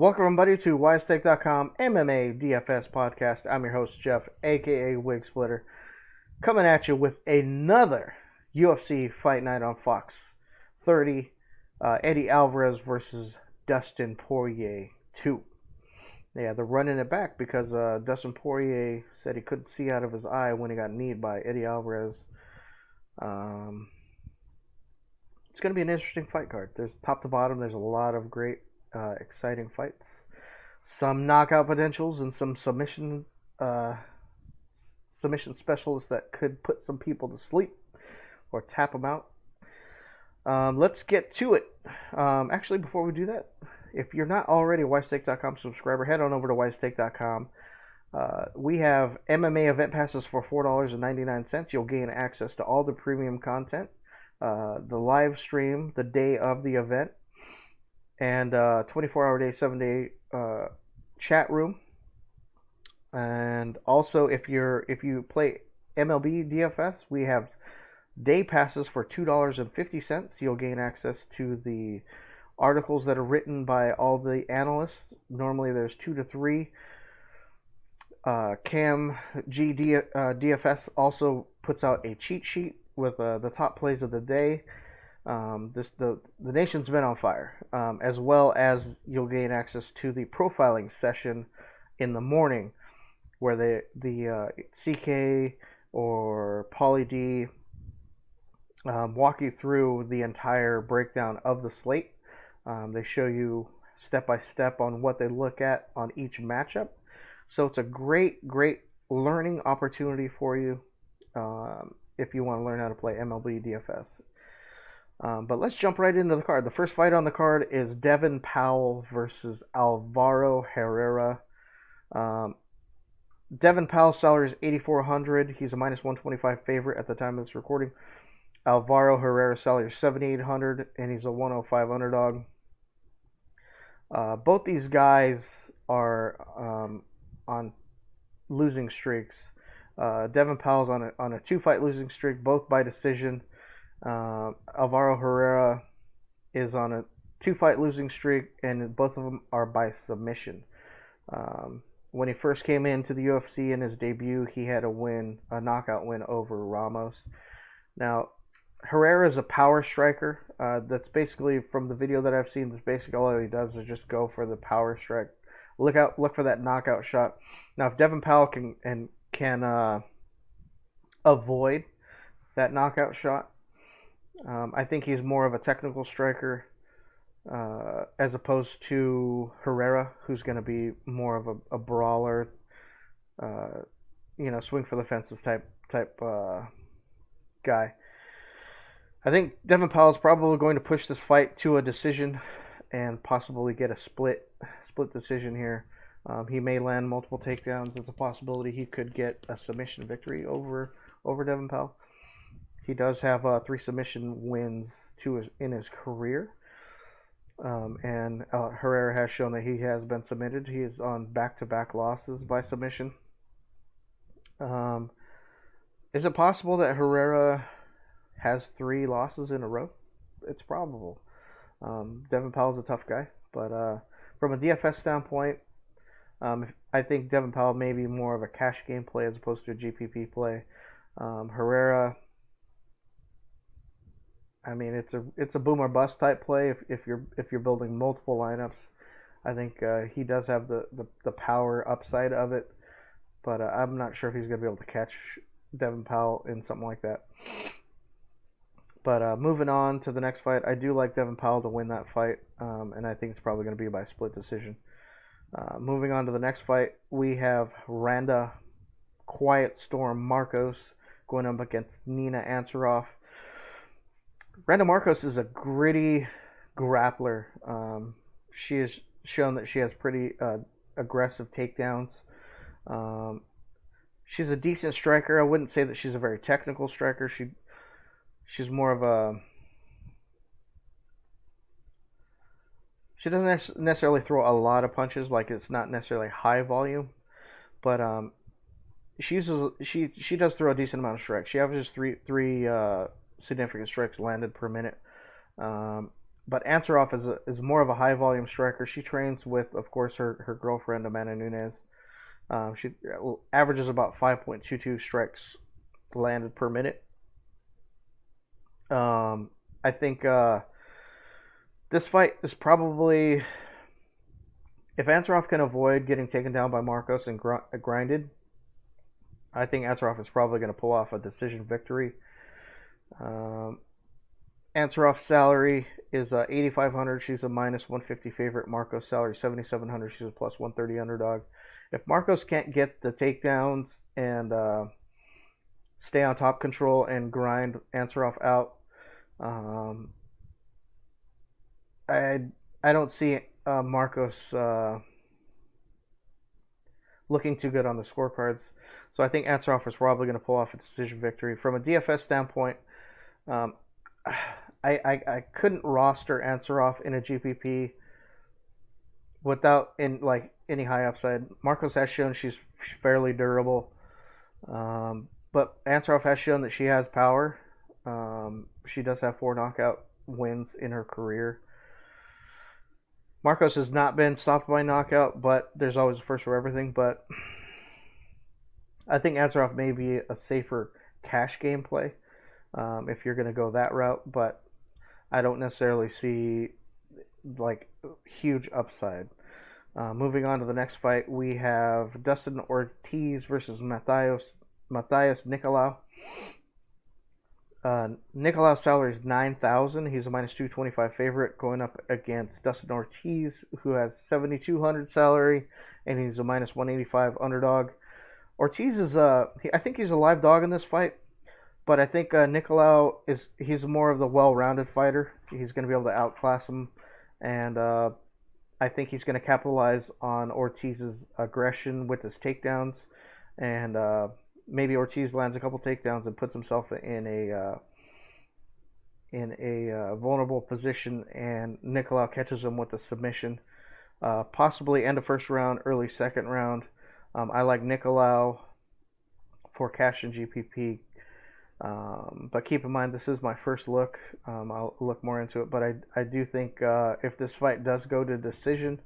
Welcome, everybody, to Wisestake.com MMA DFS podcast. I'm your host, Jeff, aka Wigspitter, coming at you with another UFC fight night on Fox 30. Eddie Alvarez versus Dustin Poirier 2. Yeah, they're running it back because Dustin Poirier said he couldn't see out of his eye when he got kneed by Eddie Alvarez. It's going to be an interesting fight card. There's top to bottom. There's a lot of great exciting fights, some knockout potentials, and some submission specialists that could put some people to sleep or tap them out. Let's get to it. Actually, before we do that, if you're not already a Wisestake.com subscriber, head on over to Wisestake.com. We have MMA event passes for $4.99. You'll gain access to all the premium content, the live stream the day of the event, and 24-hour day, 7-day chat room. And also, if you play MLB DFS, we have day passes for $2.50. You'll gain access to the articles that are written by all the analysts. Normally, there's 2 to 3. Cam G DFS also puts out a cheat sheet with the top plays of the day. The nation's been on fire, as well as you'll gain access to the profiling session in the morning, where the CK or Pauly D walk you through the entire breakdown of the slate. They show you step by step on what they look at on each matchup. So it's a great learning opportunity for you if you want to learn how to play MLB DFS. But let's jump right into the card. The first fight on the card is Devin Powell versus Alvaro Herrera. Devin Powell's salary is $8,400. He's a minus 125 favorite at the time of this recording. Alvaro Herrera's salary is $7,800, and he's a 105 underdog. Both these guys are on losing streaks. Devin Powell's on a 2-fight losing streak, both by decision. Alvaro Herrera is on a 2-fight losing streak, and both of them are by submission. When he first came into the UFC in his debut, he had a knockout win over Ramos. Now, Herrera is a power striker. That's basically, from the video that I've seen, that's basically all he does is just go for the power strike. Look for that knockout shot. Now, if Devin Powell can avoid that knockout shot, I think he's more of a technical striker as opposed to Herrera, who's going to be more of a brawler, swing for the fences type guy. I think Devin Powell's probably going to push this fight to a decision and possibly get a split decision here. He may land multiple takedowns. It's a possibility he could get a submission victory over Devin Powell. He does have 3 submission wins in his career. And Herrera has shown that he has been submitted. He is on back-to-back losses by submission. Is it possible that Herrera has 3 losses in a row? It's probable. Devin Powell's a tough guy, but from a DFS standpoint, I think Devin Powell may be more of a cash game play as opposed to a GPP play. Herrera, I mean, it's a boom or bust type play if you're building multiple lineups. I think he does have the power upside of it, but I'm not sure if he's going to be able to catch Devin Powell in something like that. But moving on to the next fight, I do like Devin Powell to win that fight, and I think it's probably going to be by split decision. Moving on to the next fight, we have Randa Quiet Storm Marcos going up against Nina Ansaroff. Randa Marcos is a gritty grappler. She has shown that she has pretty aggressive takedowns. She's a decent striker. I wouldn't say that she's a very technical striker. She's more of a... She doesn't necessarily throw a lot of punches, like it's not necessarily high volume, but she does throw a decent amount of strikes. She averages three significant strikes landed per minute. But Ansaroff is more of a high volume striker. She trains with, of course, her girlfriend Amanda Nunes. She averages about 5.22 strikes landed per minute. I think this fight is probably, if Ansaroff can avoid getting taken down by Marcos and grinded, I think Ansaroff is probably going to pull off a decision victory. Um, Ansaroff's salary is 8,500. She's a minus 150 favorite. Marcos' salary 7,700. She's a plus 130 underdog. If Marcos can't get the takedowns and stay on top control and grind Ansaroff out, um, I I don't see Marcos looking too good on the scorecards. So I think Ansaroff is probably going to pull off a decision victory. From a DFS standpoint, um, I couldn't roster Ansaroff in a GPP without in like any high upside. Marcos has shown she's fairly durable, but Ansaroff has shown that she has power. She does have 4 knockout wins in her career. Marcos has not been stopped by knockout, but there's always a first for everything. But I think Ansaroff may be a safer cash game play if you're going to go that route, but I don't necessarily see like huge upside. Moving on to the next fight, we have Dustin Ortiz versus Matthias Nicolau. Nicolau's salary is 9,000. He's a minus 225 favorite going up against Dustin Ortiz, who has 7,200 salary, and he's a minus 185 underdog. Ortiz is I think he's a live dog in this fight, but I think Nicolau he's more of the well-rounded fighter. He's going to be able to outclass him, and I think he's going to capitalize on Ortiz's aggression with his takedowns, and maybe Ortiz lands a couple takedowns and puts himself in a vulnerable position, and Nicolau catches him with a submission, possibly end of first round, early second round. I like Nicolau for cash and GPP, but keep in mind this is my first look. I'll look more into it, but I do think if this fight does go to decision,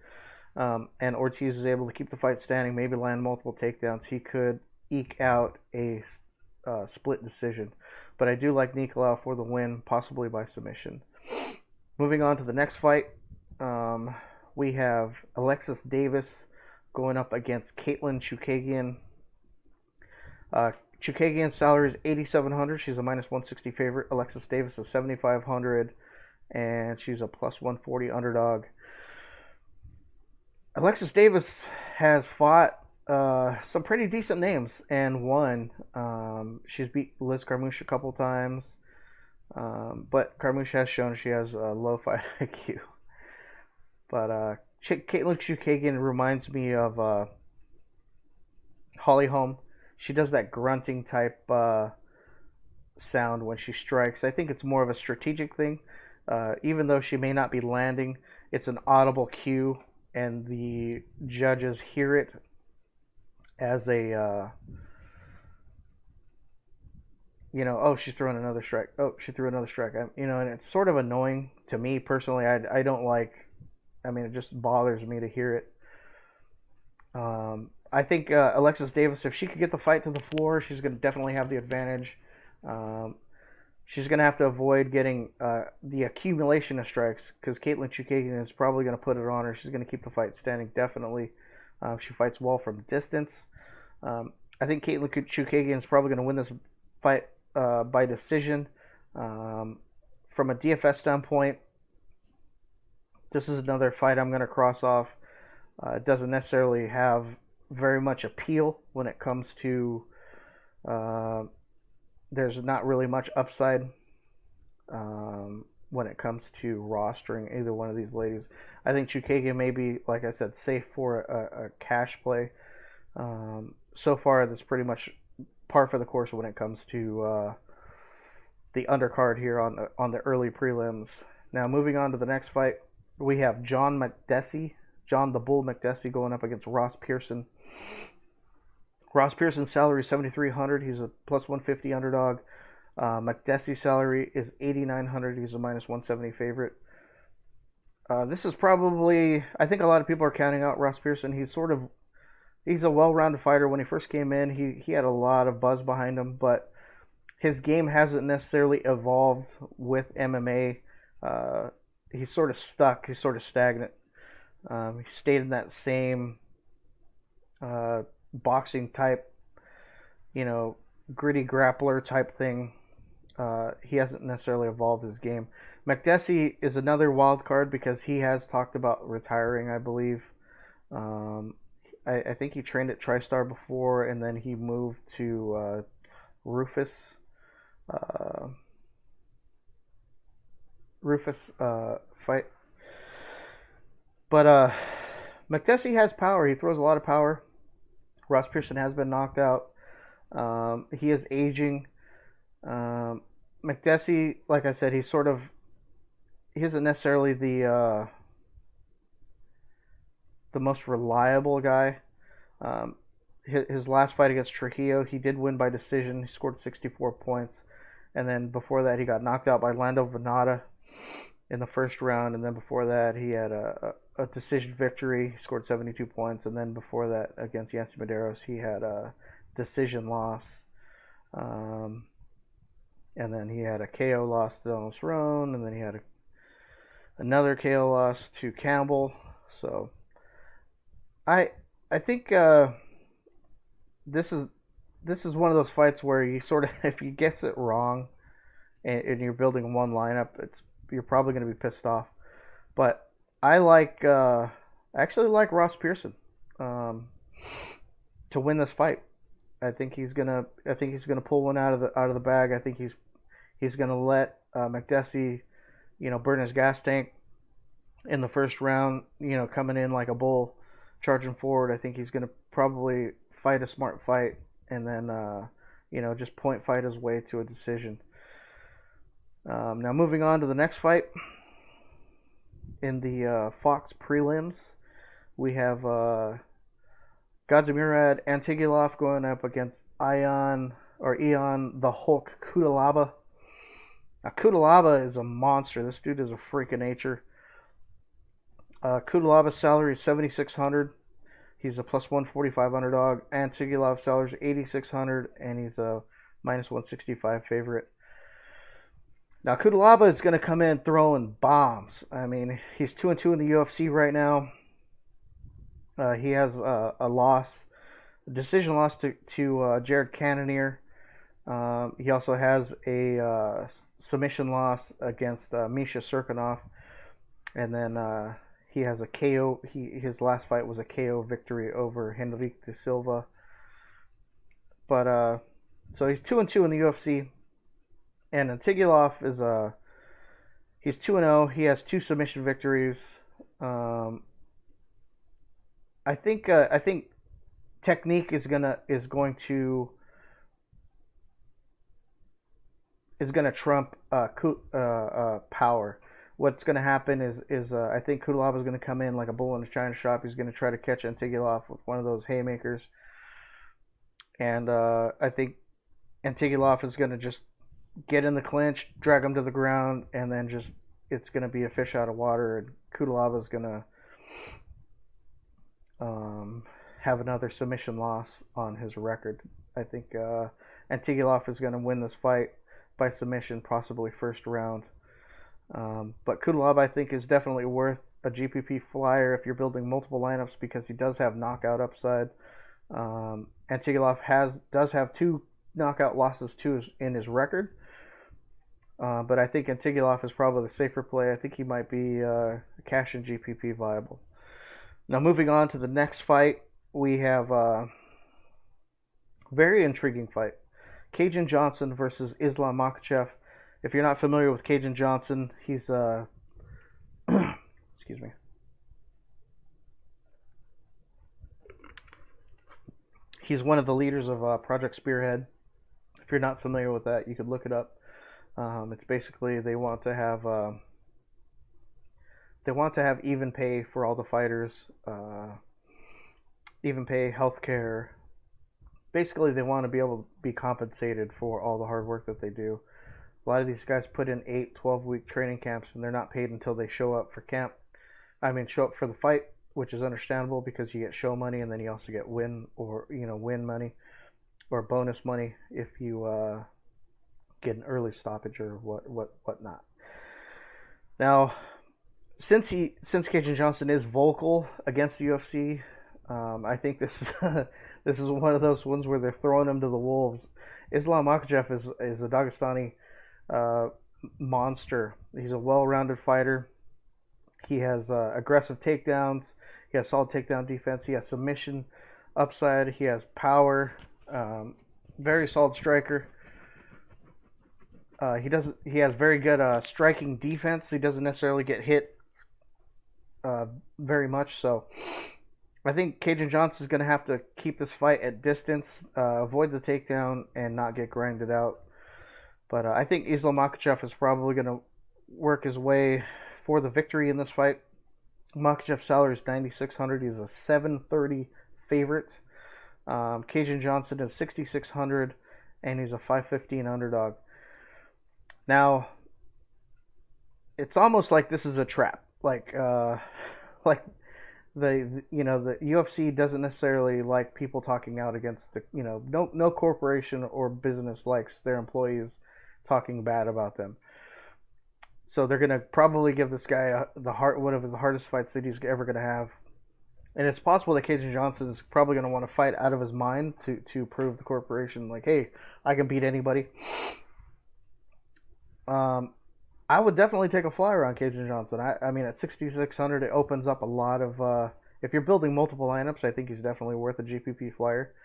and Ortiz is able to keep the fight standing, maybe land multiple takedowns, he could eke out a split decision. But I do like Nicolau for the win, possibly by submission. Moving on to the next fight, we have Alexis Davis going up against Caitlin Chookagian. Chookagian's salary is 8,700. She's a minus 160 favorite. Alexis Davis is 7,500, and she's a plus 140 underdog. Alexis Davis has fought some pretty decent names and won. She's beat Liz Carmouche a couple times, but Carmouche has shown she has a low fight IQ. But Caitlin Chookagian reminds me of Holly Holm. She does that grunting type sound when she strikes. I think it's more of a strategic thing. Even though she may not be landing, it's an audible cue, and the judges hear it as a oh, she's throwing another strike. Oh, she threw another strike. And it's sort of annoying to me personally. I don't like. I mean, it just bothers me to hear it. I think Alexis Davis, if she could get the fight to the floor, she's going to definitely have the advantage. She's going to have to avoid getting the accumulation of strikes, because Caitlin Chookagian is probably going to put it on her. She's going to keep the fight standing, definitely. She fights well from distance. I think Caitlin Chookagian is probably going to win this fight by decision. From a DFS standpoint, this is another fight I'm going to cross off. It doesn't necessarily have very much appeal when it comes to there's not really much upside when it comes to rostering either one of these ladies. I think Chookagian may be, like I said, safe for a cash play. So far, that's pretty much par for the course when it comes to the undercard here on the early prelims. Now, moving on to the next fight, we have John the Bull Makdessi going up against Ross Pearson. Ross Pearson's salary is 7,300. He's a plus 150 underdog. Makdessi's salary is 8,900. He's a minus 170 favorite. This is probably, I think a lot of people are counting out Ross Pearson. He's a well-rounded fighter. When he first came in, he had a lot of buzz behind him, but his game hasn't necessarily evolved with MMA. Uh, he's sort of stuck. He's sort of stagnant. He stayed in that same boxing type, you know, gritty grappler type thing. He hasn't necessarily evolved his game. Makdessi is another wild card because he has talked about retiring, I believe. Um, I think he trained at TriStar before, and then he moved to Rufus. Uh, Rufus fight. But Makdessi has power. He throws a lot of power. Ross Pearson has been knocked out. He is aging. Um, Makdessi, like I said, he isn't necessarily the most reliable guy. Um, his last fight against Trujillo, he did win by decision. He scored 64 points, and then before that, he got knocked out by Lando Venata in the first round, and then before that, he had a decision victory. He scored 72 points, and then before that, against Yancy Medeiros, he had a decision loss. Um, and then he had a KO loss to Donald Cerrone, and then he had another KO loss to Campbell. So I I think this is this is one of those fights where you sort of if you guess it wrong and you're building one lineup, you're probably going to be pissed off. But I actually like Ross Pearson um, to win this fight. I think he's gonna pull one out of the bag. I think he's gonna let Makdessi, burn his gas tank in the first round. Coming in like a bull, charging forward. I think he's gonna probably fight a smart fight and then just point fight his way to a decision. Now moving on to the next fight in the Fox prelims, we have Gadzhimurad Antigulov going up against Ion the Hulk Kudalaba. Now Kudalaba is a monster. This dude is a freak of nature. Kudalaba's salary is 7,600. He's a plus 145 underdog. Antigulov's salary is 8,600, and he's a minus 165 favorite. Now Kudalaba is going to come in throwing bombs. I mean, he's 2-2 in the UFC right now. He has a decision loss to Jared Cannonier. He also has a submission loss against Misha Serkinov, and then he has a KO. His last fight was a KO victory over Henrique de Silva. But so he's 2-2 in the UFC, and Antigulov he's 2-0. He has 2 submission victories. I think technique is going to trump power. What's going to happen is I think Kudalaba is going to come in like a bull in a china shop. He's going to try to catch Antigulov with one of those haymakers, and I think Antigulov is going to just get in the clinch, drag him to the ground, and then it's going to be a fish out of water, and Kudalaba is going to have another submission loss on his record. I think Antigulov is going to win this fight by submission, possibly first round. But Kudalaba, I think, is definitely worth a GPP flyer if you're building multiple lineups because he does have knockout upside. Antigulov does have 2 knockout losses in his record. But I think Antigulov is probably the safer play. I think he might be cash and GPP viable. Now moving on to the next fight, we have a very intriguing fight. Cajun Johnson versus Islam Makhachev. If you're not familiar with Cajun Johnson, he's excuse me. He's one of the leaders of Project Spearhead. If you're not familiar with that, you could look it up. It's basically they want to have even pay for all the fighters, even pay, healthcare. Basically, they want to be able to be compensated for all the hard work that they do. A lot of these guys put in 8, 12-week training camps, and they're not paid until they show up for camp. show up for the fight, which is understandable because you get show money and then you also get win money or bonus money if you get an early stoppage or whatnot. Now, since Cajun Johnson is vocal against the UFC, I think this is this is one of those ones where they're throwing him to the wolves. Islam Makhachev is a Dagestani monster. He's a well-rounded fighter. He has aggressive takedowns. He has solid takedown defense. He has submission upside. He has power. Very solid striker. He has very good striking defense. He doesn't necessarily get hit very much. So I think Cajun Johnson is going to have to keep this fight at distance, avoid the takedown, and not get grinded out. But I think Islam Makhachev is probably going to work his way for the victory in this fight. Makhachev's salary is $9,600. He's a $730 favorite. Cajun Johnson is $6,600, and he's a $515 underdog. Now, it's almost like this is a trap. Like the UFC doesn't necessarily like people talking out against the no corporation or business likes their employees talking bad about them. So they're gonna probably give this guy one of the hardest fights that he's ever gonna have, and it's possible that Cajun Johnson is probably gonna want to fight out of his mind to prove the corporation like, hey, I can beat anybody. I would definitely take a flyer on Cajun Johnson. I mean, at 6,600, it opens up a lot of. If you're building multiple lineups, I think he's definitely worth a GPP flyer,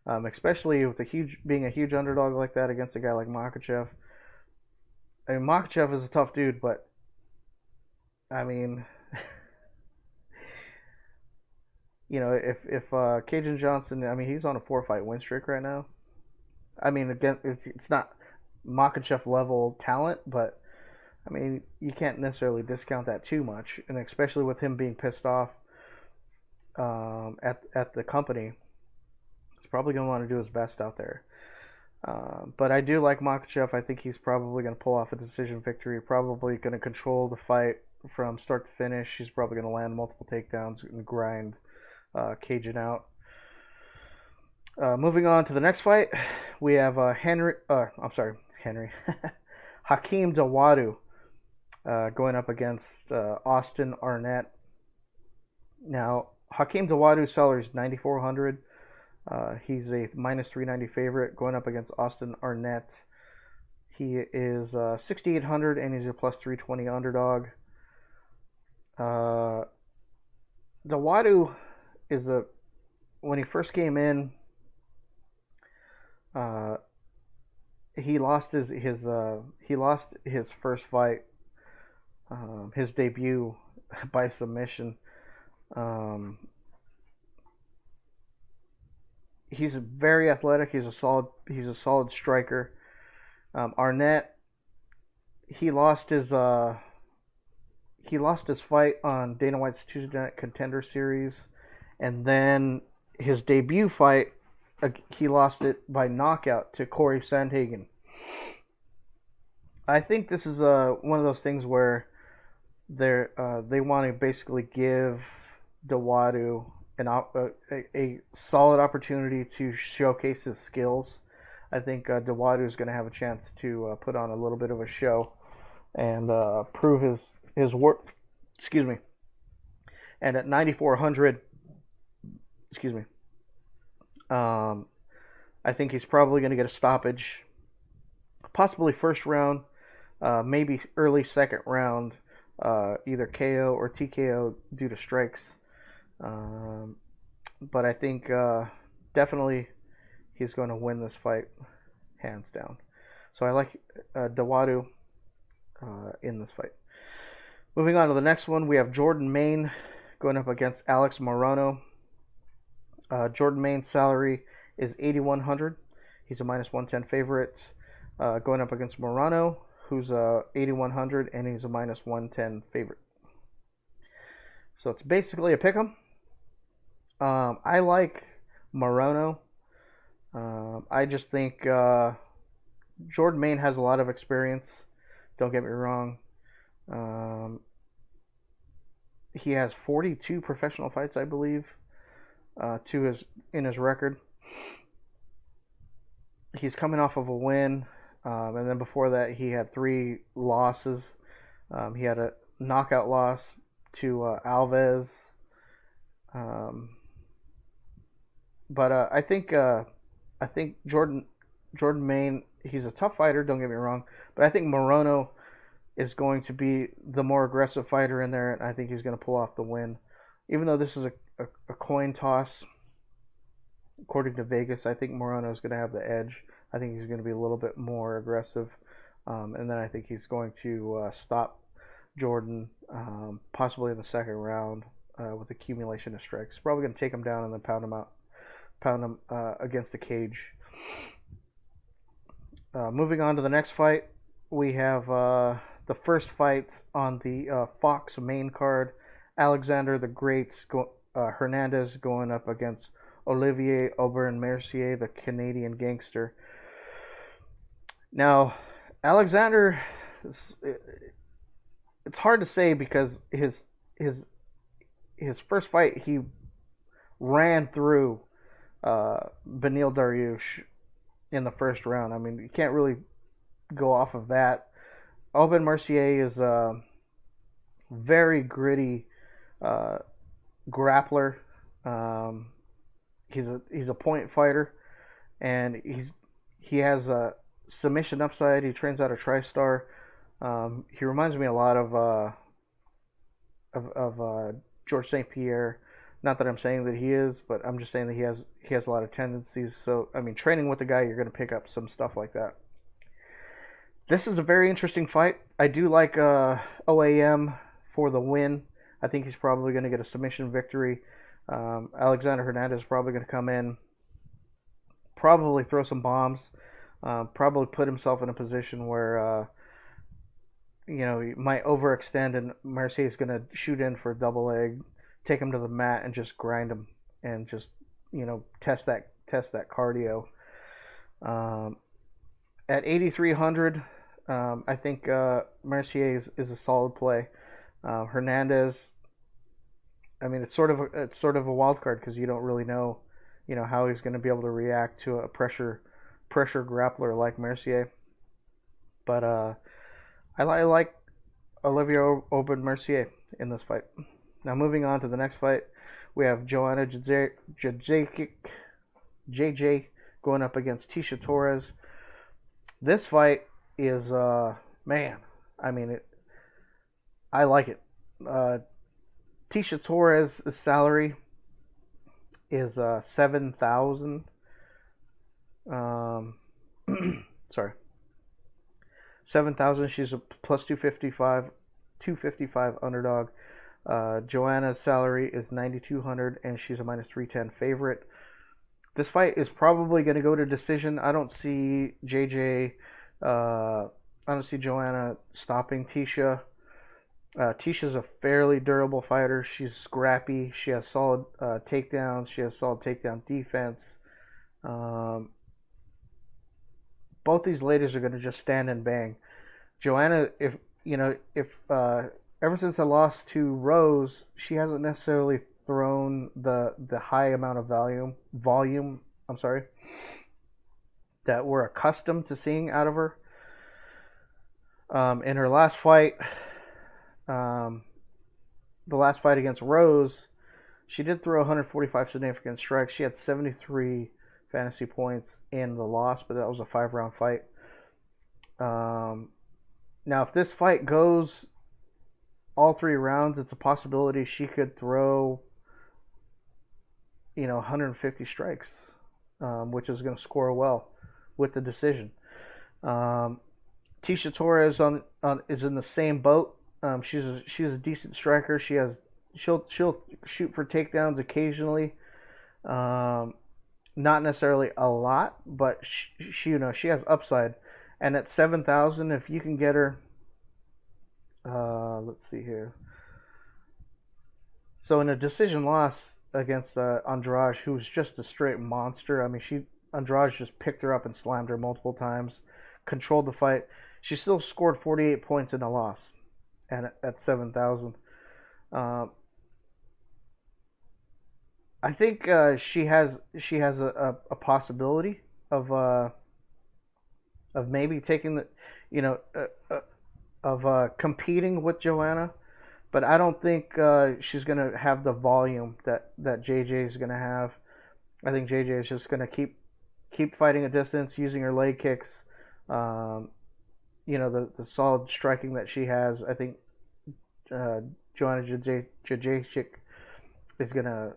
especially with being a huge underdog like that against a guy like Makhachev. I mean, Makhachev is a tough dude, but I mean, if Cajun Johnson, I mean, he's on a 4-fight win streak right now. I mean, again, it's not Makhachev level talent, but I mean, you can't necessarily discount that too much, and especially with him being pissed off at the company, he's probably going to want to do his best out there. But I do like Makhachev. I think he's probably going to pull off a decision victory, probably going to control the fight from start to finish. He's probably going to land multiple takedowns and grind Cajun out. Moving on to the next fight, we have Henry. Hakeem Dawodu going up against Austin Arnett. Now, Hakeem Dawodu's salary is $9,400. He's a minus 390 favorite going up against Austin Arnett. He is 6,800 and he's a plus 320 underdog. Dawodu is when he first came in, he lost his first fight, his debut by submission. He's very athletic. He's a solid striker. Arnett, he lost his fight on Dana White's Tuesday Night Contender Series, and then his debut fight, he lost it by knockout to Corey Sandhagen. I think this is one of those things where they want to basically give Dawodu a solid opportunity to showcase his skills. I think Dawodu is going to have a chance to put on a little bit of a show and prove his work. Excuse me. And at 9,400, I think he's probably going to get a stoppage, possibly first round, maybe early second round, either KO or TKO due to strikes. But I think definitely he's going to win this fight hands down. So I like Dawodu in this fight. Moving on to the next one, we have Jordan Main going up against Alex Morono. Jordan Main's salary is $8,100. He's a minus 110 favorite. Going up against Morono, who's $8,100, and he's a minus 110 favorite. So it's basically a pick'em. I like Morono. I just think Jordan Main has a lot of experience. Don't get me wrong. he has 42 professional fights, I believe, to his in his record. He's coming off of a win, and then before that, he had 3 losses. He had a knockout loss to Alvarez. Um, but I think Jordan Main, he's a tough fighter. Don't get me wrong, but I think Morono is going to be the more aggressive fighter in there, and I think he's going to pull off the win. Even though this is a coin toss, according to Vegas, I think Morono is going to have the edge. I think he's going to be a little bit more aggressive, and then I think he's going to stop Jordan, possibly in the second round with accumulation of strikes. Probably going to take him down and then pound him against the cage. Moving on to the next fight, we have the first fights on the Fox main card. Alexander the Great Hernandez going up against Olivier Aubin-Mercier, the Canadian gangster. Now, Alexander, it's hard to say because his first fight he ran through Beneil Dariush in the first round. I mean, you can't really go off of that. Aubin-Mercier is a very gritty grappler. He's a point fighter, and he has a submission upside. He trains out of TriStar. He reminds me a lot of George St. Pierre. Not that I'm saying that he is, but I'm just saying that he has a lot of tendencies. So I mean, training with the guy, you're going to pick up some stuff like that. This is a very interesting fight. I do like OAM for the win. I think he's probably going to get a submission victory. Alexander Hernandez is probably going to come in, probably throw some bombs, probably put himself in a position where he might overextend, and Mercier is going to shoot in for a double leg, take him to the mat, and just grind him, and just test that cardio. At 8,300, I think Mercier is a solid play. Hernandez, I mean, it's sort of a wild card because you don't really know, how he's going to be able to react to a pressure grappler like Mercier. But I like Olivier Aubin-Mercier in this fight. Now moving on to the next fight, we have Joanna JJ going up against Tecia Torres. This fight is man, I mean I like it. Tecia Torres' salary is 7,000. Sorry, 7,000. She's a plus 255 underdog. Joanna's salary is 9,200, and she's a minus 310 favorite. This fight is probably going to go to decision. I don't see Joanna stopping Tecia. Ticia's a fairly durable fighter. She's scrappy. She has solid takedowns. She has solid takedown defense. Both these ladies are going to just stand and bang. Joanna, if ever since the loss to Rose, she hasn't necessarily thrown the high amount of volume. I'm sorry, that we're accustomed to seeing out of her. In her last fight, the last fight against Rose, she did throw 145 significant strikes. She had 73 fantasy points in the loss, but that was a 5-round fight. Now, if this fight goes all 3 rounds, it's a possibility she could throw 150 strikes, which is going to score well with the decision. Tecia Torres is in the same boat. She's a decent striker. She'll shoot for takedowns occasionally, not necessarily a lot, but she has upside. And at 7,000, if you can get her, let's see here. So in a decision loss against Andrade, who's just a straight monster. I mean, Andrade just picked her up and slammed her multiple times, controlled the fight. She still scored 48 points in a loss, and at 7,000. I think she has a possibility of maybe taking the, you know, of competing with Joanna, but I don't think she's gonna have the volume that JJ is gonna have. I think JJ is just gonna keep fighting a distance, using her leg kicks. Um, the solid striking that she has. I think uh, Joanna Jacek is gonna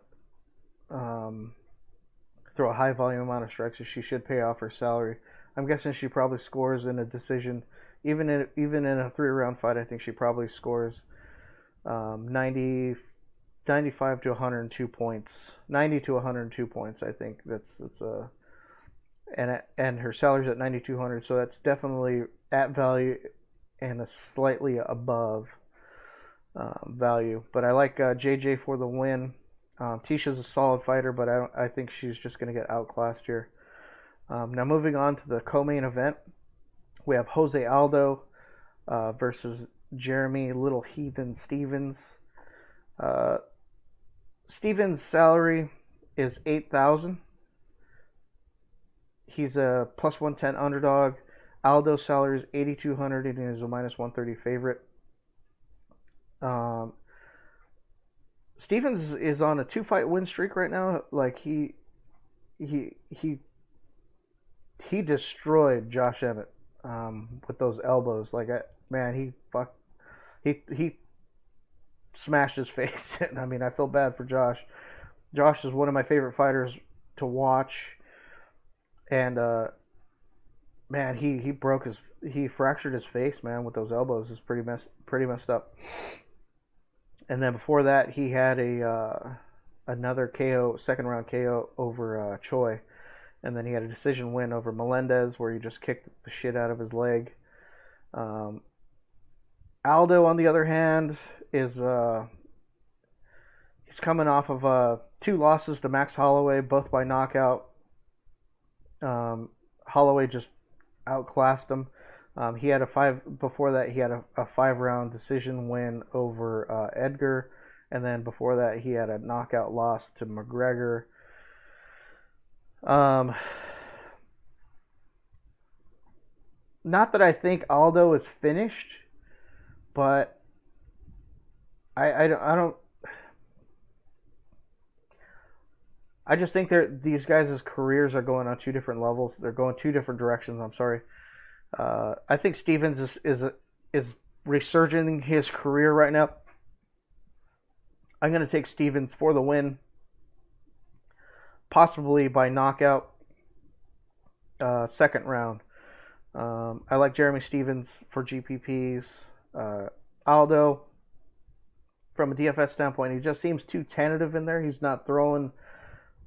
um, throw a high volume amount of strikes, so she should pay off her salary. I'm guessing she probably scores in a decision, even in a 3 round fight. I think she probably scores 90, 95 to 102 points, 90 to 102 points. I think that's a and her salary's at 9,200, so that's definitely at value and a slightly above value. But I like JJ for the win. Tisha's a solid fighter, but I think she's just going to get outclassed here. Now moving on to the co-main event, we have Jose Aldo versus Jeremy Little Heathen Stevens. Uh, Stevens' salary is 8,000. He's a plus 110 underdog. Aldo's salary is 8,200 and he's a minus 130 favorite. Um, Stevens is on a 2-fight win streak right now. Like he he destroyed Josh Emmett with those elbows. Like man, he smashed his face. I mean, I feel bad for Josh. Josh is one of my favorite fighters to watch, and man, he fractured his face, man, with those elbows. It's pretty messed up. And then before that, he had another KO, second round KO over Choi, and then he had a decision win over Melendez where he just kicked the shit out of his leg. Um, Aldo, on the other hand, is he's coming off of 2 losses to Max Holloway, both by knockout. Holloway just outclassed him. He had before that he had a 5 round decision win over Edgar, and then before that he had a knockout loss to McGregor. Not that I think Aldo is finished, but I don't. I just think these guys' careers are going on 2 different levels. They're going 2 different directions. I'm sorry. I think Stevens is resurging his career right now. I'm going to take Stevens for the win, possibly by knockout, second round. I like Jeremy Stevens for GPPs. Aldo, from a DFS standpoint, he just seems too tentative in there. He's not throwing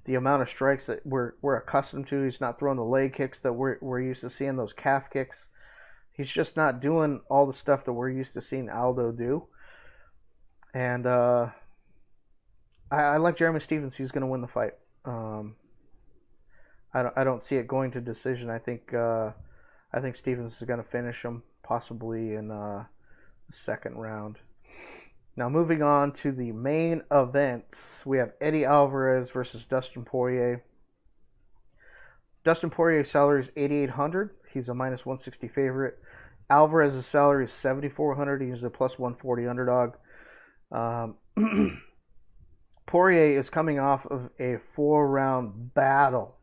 the amount of strikes that we're accustomed to. He's not throwing the leg kicks that we're used to seeing, those calf kicks. He's just not doing all the stuff that we're used to seeing Aldo do. And I like Jeremy Stevens. He's going to win the fight. I don't see it going to decision. I think Stevens is going to finish him, possibly in the second round. Now moving on to the main events, we have Eddie Alvarez versus Dustin Poirier. Dustin Poirier's salary is 8,800. He's a minus 160 favorite. Alvarez's salary is 7,400. He's a plus 140 underdog. Poirier is coming off of a 4-round battle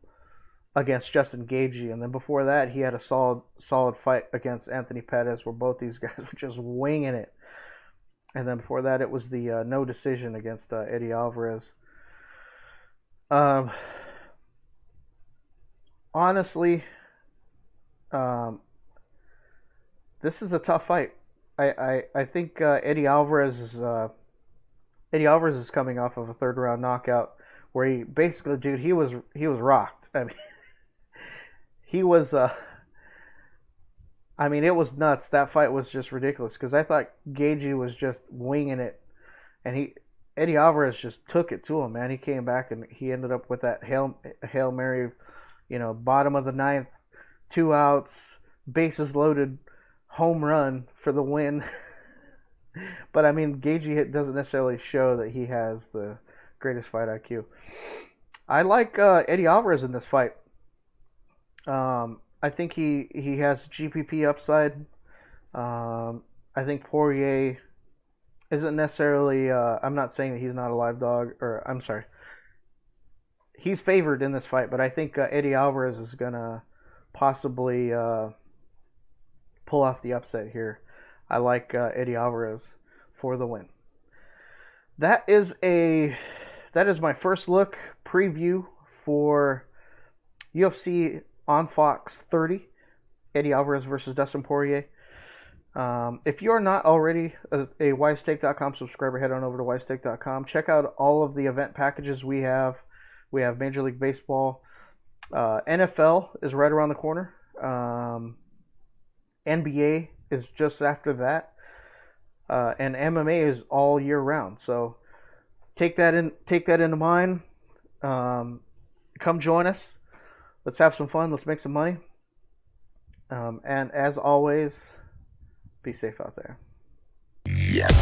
against Justin Gaethje, and then before that, he had a solid fight against Anthony Pettis, where both these guys were just winging it. And then before that, it was the no decision against Eddie Alvarez. Honestly, this is a tough fight. I think Eddie Alvarez is coming off of a 3rd-round knockout where he basically, dude, he was rocked. I mean, he was. I mean, it was nuts. That fight was just ridiculous because I thought Gaethje was just winging it, and Eddie Alvarez just took it to him, man. He came back and he ended up with that Hail Mary, bottom of the 9th, 2 outs, bases loaded, home run for the win. But I mean, Gaethje doesn't necessarily show that he has the greatest fight IQ. I like Eddie Alvarez in this fight. I think he has GPP upside. I think Poirier isn't necessarily. I'm not saying that he's not a live dog, or I'm sorry. He's favored in this fight, but I think Eddie Alvarez is gonna possibly pull off the upset here. I like Eddie Alvarez for the win. That is my first look preview for UFC on Fox 30, Eddie Alvarez versus Dustin Poirier. If you are not already a wisestake.com subscriber, head on over to wisestake.com. Check out all of the event packages we have. We have Major League Baseball. NFL is right around the corner. NBA is just after that. And MMA is all year round. So take that into mind. Come join us. Let's have some fun. Let's make some money. And as always, be safe out there. Yes.